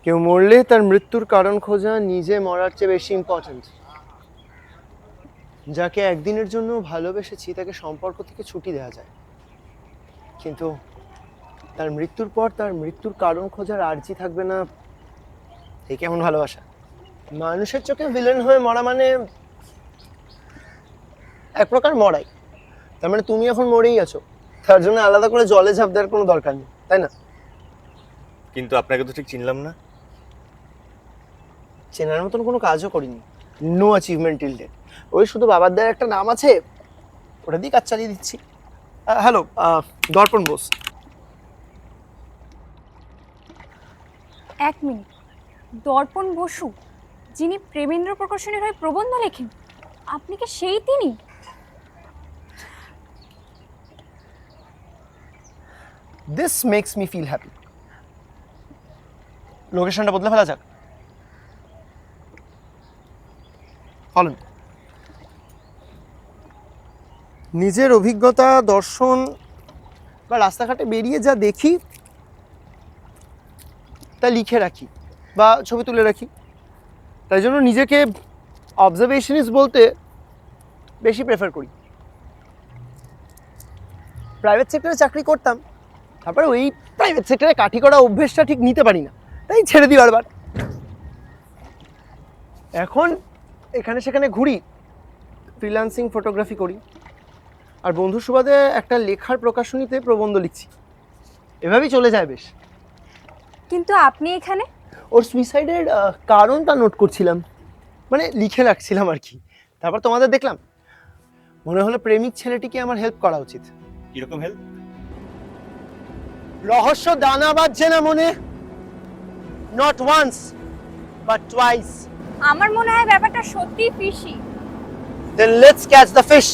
কেউ মরলে তার মৃত্যুর কারণ খোঁজা নিজে মরার চেয়ে বেশি ইম্পর্ট্যান্ট। যাকে একদিনের জন্য ভালোবেসেছি তাকে সম্পর্ক থেকে ছুটি দেওয়া যায়, কিন্তু তার মৃত্যুর পর তার মৃত্যুর কারণ খোঁজার আর্জি থাকবে না। এই কেমন ভালোবাসা? মানুষের চোখে ভিলেন হয়ে মরা মানে এক প্রকার মরাই। তার মানে তুমি এখন মরেই আছো, তার জন্য আলাদা করে জলে ঝাঁপ দেওয়ার কোনো দরকার নেই, তাই না? কিন্তু আপনাকে তো ঠিক চিনলাম না। চেনার মতন কোনো কাজও করিনি। No achievement till date. ওই শুধু বাবার দেওয়ার একটা নাম আছে, ওটা দিয়ে কাজ চালিয়ে দিচ্ছি। হ্যালো, দর্পণ বোস। এক মিনিট, দর্পণ বসু, যিনি প্রেমেন্দ্র প্রকাশনের হয়ে প্রবন্ধ লেখেন, আপনি কি সেই তিনি? This makes me feel happy. লোকেশনটা বদলে ফেলা যাক। ফলেন। নিজের অভিজ্ঞতা, দর্শন বা রাস্তাঘাটে বেরিয়ে যা দেখি তা লিখে রাখি বা ছবি তুলে রাখি। তাই জন্য নিজেকে অবজারভেশনিস্ট বলতে বেশি প্রেফার করি। প্রাইভেট সেক্টরে চাকরি করতাম, তারপরে ওই প্রাইভেট সেক্টরে কাঠি করা অভ্যেসটা ঠিক নিতে পারি না, তাই ছেড়ে দিই বারবার। এখন এখানে সেখানে ঘুরি, ফ্রিল্যান্সিং ফটোগ্রাফি করি, আর বন্ধুর সুবাদে একটা লেখার প্রকাশনীতে প্রবন্ধ লিখছি। এভাবেই চলে যায় বেশ। কিন্তু আপনি এখানে? ওর সুইসাইডের কারণটা নোট করছিলাম, মানে লিখে রাখছিলাম আর কি। তারপর তোমাদের দেখলাম, মনে হলো প্রেমিক ছেলেটিকে আমার হেল্প করা উচিত। কিরকম হেল্প? রহস্য দানা বাঁধছে না মনে? Not once but twice. আমার মনে হয় ব্যাপারটা সত্যিই fishy. Then let's catch the fish.